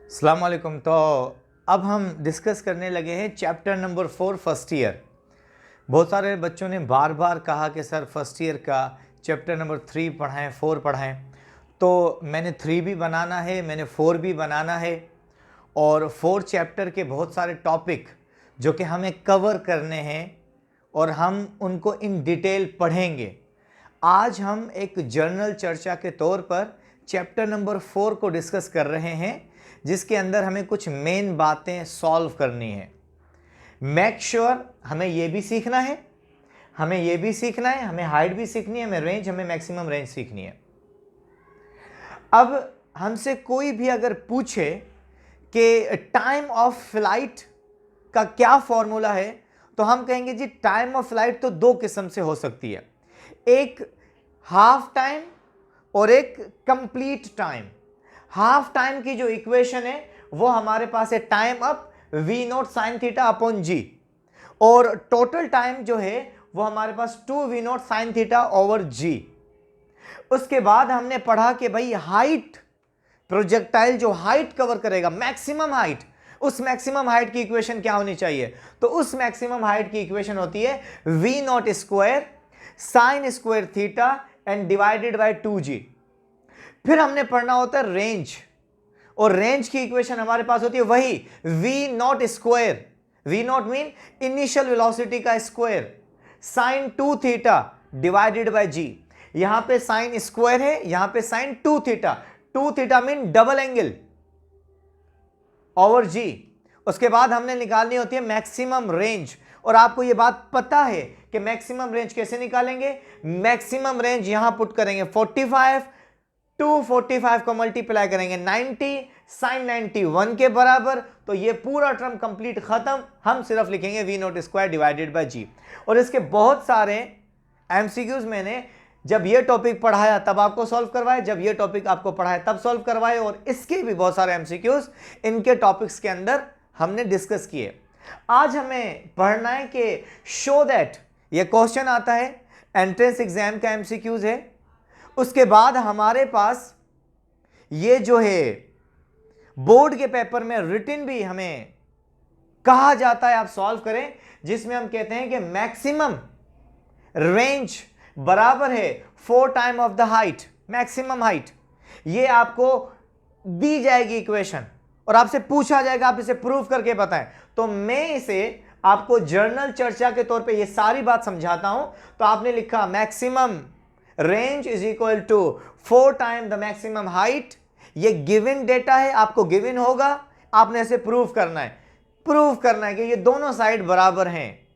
अस्सलाम वालेकुम। तो अब हम डिस्कस करने लगे हैं चैप्टर नंबर 4 फर्स्ट ईयर। बहुत सारे बच्चों ने बार बार कहा कि सर फर्स्ट ईयर का चैप्टर नंबर 3 पढ़ाएं, 4 पढ़ाएं। तो मैंने 3 भी बनाना है, मैंने 4 भी बनाना है और 4 चैप्टर के बहुत सारे टॉपिक जो कि हमें कवर करने हैं और हम उनको इन डिटेल पढ़ेंगे। आज हम एक जर्नल चर्चा के तौर पर चैप्टर नंबर 4 को डिस्कस कर रहे हैं, जिसके अंदर हमें कुछ मेन बातें सॉल्व करनी है। मेक श्योर हमें ये भी सीखना है, हमें हाइट भी सीखनी है, हमें रेंज, हमें मैक्सिमम रेंज सीखनी है। अब हमसे कोई भी अगर पूछे कि टाइम ऑफ फ्लाइट का क्या फॉर्मूला है, तो हम कहेंगे जी टाइम ऑफ फ्लाइट तो दो किस्म से हो सकती है, एक हाफ टाइम और एक कंप्लीट टाइम। हाफ टाइम की जो इक्वेशन है वो हमारे पास है time up v naught sine theta upon g, और टोटल टाइम जो है वो हमारे पास 2 v naught sine theta over g. उसके बाद हमने पढ़ा कि भाई हाइट, प्रोजेक्टाइल जो हाइट कवर करेगा, मैक्सिमम हाइट, उस मैक्सिमम हाइट की इक्वेशन क्या होनी चाहिए? तो उस मैक्सिमम हाइट की इक्वेशन होती है v not square sine square theta and divided by 2g। फिर हमने पढ़ना होता है रेंज, और रेंज की इक्वेशन हमारे पास होती है वही v not square, v naught mean initial velocity का square, sine 2 theta divided by g. यहां पे साइन स्क्वायर है, यहां पे sine 2 theta, 2 theta mean double angle over g. उसके बाद हमने निकालनी होती है मैक्सिमम रेंज, और आपको यह बात पता है कि मैक्सिमम रेंज कैसे निकालेंगे। मैक्सिमम रेंज यहां पुट करेंगे 45, 245 को मल्टीप्लाई करेंगे 90, साइन 91 के बराबर, तो ये पूरा टर्म कंप्लीट खत्म। हम सिर्फ लिखेंगे v not square divided by g. और इसके बहुत सारे एमसीक्यूज मैंने जब ये टॉपिक पढ़ाया तब आपको सॉल्व करवाए, जब ये टॉपिक आपको पढ़ाया तब सॉल्व करवाए, और इसके भी बहुत सारे एमसीक्यूज इनके टॉपिक्स के अंदर हमने डिस्कस किए। आज हमें पढ़ना है कि शो दैट, ये क्वेश्चन आता है एंट्रेंस एग्जाम का एमसीक्यूज है। उसके बाद हमारे पास ये जो है बोर्ड के पेपर में रिटन भी हमें कहा जाता है आप सॉल्व करें, जिसमें हम कहते हैं कि मैक्सिमम रेंज बराबर है 4 time of the height, maximum height. ये आपको दी जाएगी इक्वेशन और आपसे पूछा जाएगा आप इसे प्रूव करके बताएं। तो मैं इसे आपको जर्नल चर्चा के तौर पे ये सारी बात समझाता हूं। तो आपने लिखा maximum range is equal to 4 time the maximum height. ये गिवन डेटा है, आपको गिवन होगा, आपने इसे प्रूव करना है। प्रूव करना है कि ये दोनों साइड बराबर हैं,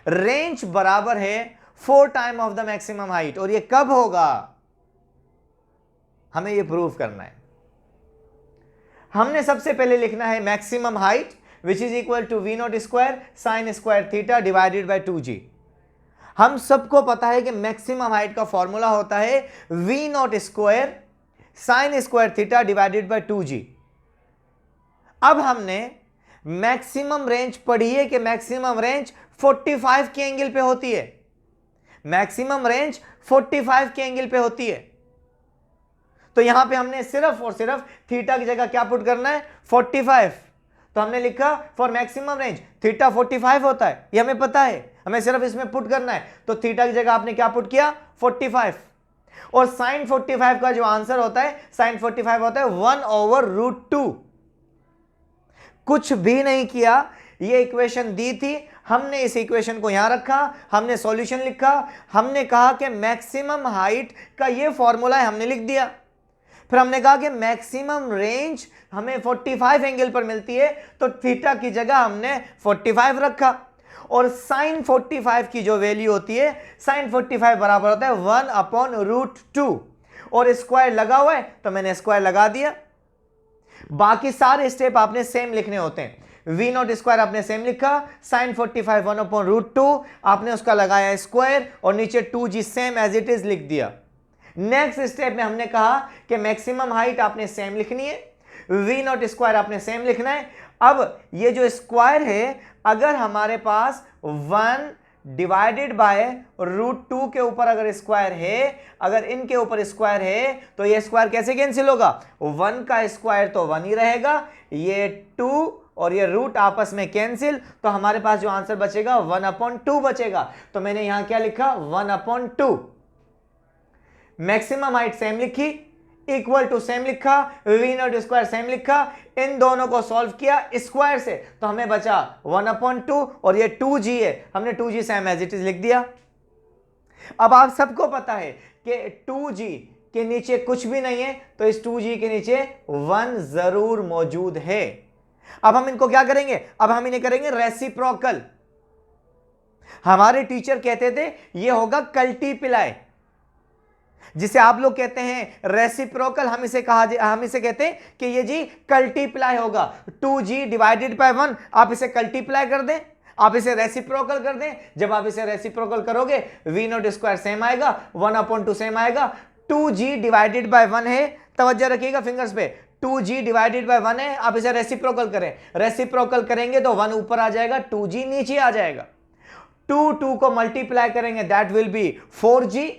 रेंज बराबर है 4 time of the maximum height, और ये कब होगा हमें ये प्रूव करना है। हमने सबसे पहले लिखना है maximum height which is equal to v not square sine square theta divided by 2g। हम सबको पता है कि मैक्सिमम हाइट का फॉर्मूला होता है v not square sine square theta divided by 2g। अब हमने मैक्सिमम रेंज पढ़ी है कि मैक्सिमम रेंज 45 के एंगल पे होती है, मैक्सिमम रेंज 45 के एंगल पे होती है। तो यहां पे हमने सिर्फ और सिर्फ थीटा की जगह क्या पुट करना है 45। तो हमने लिखा फॉर मैक्सिमम रेंज थीटा 45 होता है, ये हमें पता है, हमें सिर्फ इसमें पुट करना है। तो थीटा की जगह आपने क्या पुट किया 45, और साइन 45 का जो आंसर होता है, साइन 45 होता है 1/√2। कुछ भी नहीं किया, ये इक्वेशन दी थी, हमने इस इक्वेशन को यहां रखा, हमने सॉल्यूशन लिखा, हमने कहा कि मैक्सिमम हाइट का ये फॉर्मूला है, हमने लिख दिया। फिर हमने कहा कि मैक्सिमम रेंज हमें 45 एंगल पर मिलती है, तो थीटा की जगह हमने 45 रखा, और साइन 45 की जो वैल्यू होती है, साइन 45 बराबर होता है 1/√2, और स्क्वायर लगा हुआ है तो मैंने स्क्वायर लगा दिया। बाकी सारे स्टेप आपने सेम लिखने होते हैं। वी नॉट स्क्वायर आपने सेम लिखा, साइन 45 1/√2 आपने उसका लगाया स्क्वायर, और नीचे 2g same as it is लिख दिया। नेक्स्ट स्टेप में हमने कहा कि मैक्सिमम हाइट आपने सेम लिखनी है, वी नॉट स्क्वायर आपने सेम लिखना है। अब ये जो स्क्वायर है, अगर हमारे पास 1 डिवाइडेड बाय √2 के ऊपर अगर स्क्वायर है, अगर इनके ऊपर स्क्वायर है तो ये स्क्वायर कैसे कैंसिल होगा, 1 का स्क्वायर तो 1 ही रहेगा, ये 2 और ये रूट आपस में कैंसिल, तो हमारे पास जो आंसर बचेगा 1/2 बचेगा। तो मैंने यहां क्या लिखा, 1/2। मैक्सिमम हाइट सेम लिखी, इक्वल टू सेम लिखा, v0² सेम लिखा, इन दोनों को सॉल्व किया स्क्वायर से, तो हमें बचा 1/2 और ये 2g है, हमने 2g same as it is लिख दिया। अब आप सबको पता है कि 2g के नीचे कुछ भी नहीं है, तो इस 2g के नीचे 1 जरूर मौजूद है। अब हम इनको क्या करेंगे, अब हम इन्हें करेंगे रेसिप्रोकल। हमारे टीचर कहते थे ये होगा कल्टीप्लाई, जिसे आप लोग कहते हैं रेसिप्रोकल, हम इसे कहते हैं कि ये जी कल्टीप्लाई होगा। 2g डिवाइडेड बाय 1, आप इसे कल्टीप्लाई कर दें, आप इसे रेसिप्रोकल कर दें। जब आप इसे रेसिप्रोकल करोगे v0² सेम आएगा, 1/2 सेम आएगा। 2g डिवाइडेड बाय 1 है, तवज्जो रखिएगा फिंगर्स पे, 2g डिवाइडेड बाय 1 है, आप इसे रेसिप्रोकल करें, रेसिप्रोकल करेंगे तो 1 ऊपर आ जाएगा, 2g नीचे आ जाएगा। 2 को मल्टीप्लाई करेंगे that will be 4g,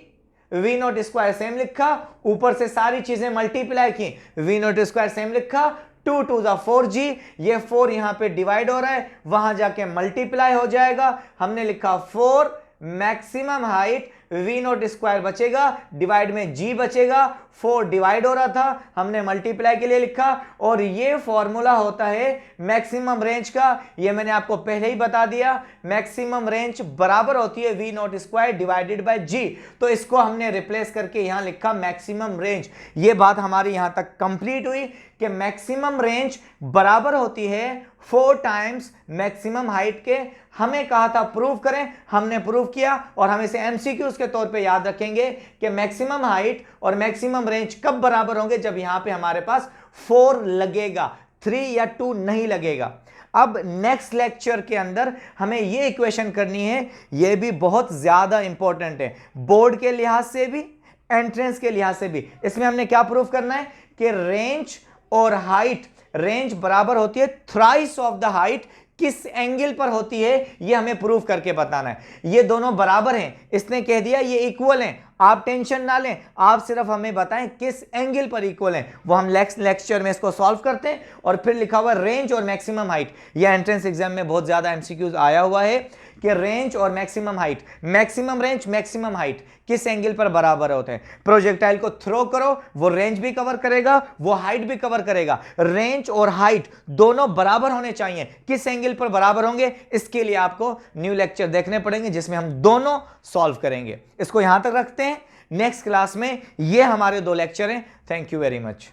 v0² same लिखा, ऊपर से सारी चीजें मल्टीप्लाई की, v0² सेम लिखा, 2 2 4g, ये 4 यहां पे डिवाइड हो रहा है, वहां जाके मल्टीप्लाई हो जाएगा, हमने लिखा 4, मैक्सिमम हाइट v0² बचेगा, डिवाइड में g बचेगा, 4 डिवाइड हो रहा था, हमने मल्टीप्लाई के लिए लिखा, और ये फॉर्मूला होता है मैक्सिमम रेंज का। ये मैंने आपको पहले ही बता दिया, मैक्सिमम रेंज बराबर होती है v0² डिवाइडेड बाय g, तो इसको हमने रिप्लेस करके यहां लिखा मैक्सिमम रेंज। ये बात हमारी यहां तक कंप्लीट हुई कि मैक्सिमम रेंज बराबर होती है 4 टाइम्स मैक्सिमम हाइट के। हमें कहा था प्रूव करें, हमने प्रूव किया, और हम इसे एमसीक्यूज के तौर पे याद रखेंगे कि मैक्सिमम हाइट और मैक्सिमम रेंज कब बराबर होंगे, जब यहां पे हमारे पास 4 लगेगा, 3 या 2 नहीं लगेगा। अब नेक्स्ट लेक्चर के अंदर हमें ये इक्वेशन करनी है, ये भी बहुत ज्यादा इंपॉर्टेंट है, बोर्ड के लिहाज से भी, एंट्रेंस के लिहाज से भी। इसमें हमने क्या प्रूव करना है कि रेंज और हाइट, रेंज बराबर होती है थ्राइस ऑफ द हाइट, किस एंगल पर होती है ये हमें प्रूव करके बताना है। ये दोनों बराबर हैं, इसने कह दिया ये इक्वल हैं, आप टेंशन ना लें, आप सिर्फ हमें बताएं किस एंगल पर इक्वल हैं, वो हम लेक्चर में इसको सॉल्व करते हैं। और फिर लिखा हुआ रेंज और मैक्सिमम हाइट, ये एंट्रेंस एग्जाम में बहुत ज्यादा एमसीक्यूज आया हुआ है कि रेंज और maximum height, maximum range maximum height किस एंगल पर बराबर होते हैं। प्रोजेक्टाइल को थ्रो करो, वो रेंज भी कवर करेगा, वो हाइट भी कवर करेगा, रेंज और हाइट दोनों बराबर होने चाहिए। किस एंगल पर बराबर होंगे, इसके लिए आपको न्यू लेक्चर देखने पड़ेंगे जिसमें हम दोनों सॉल्व करेंगे। इसको यहां तक रखते हैं, नेक्स्ट क्लास में ये हमारे 2 लेक्चर हैं। Thank you very much.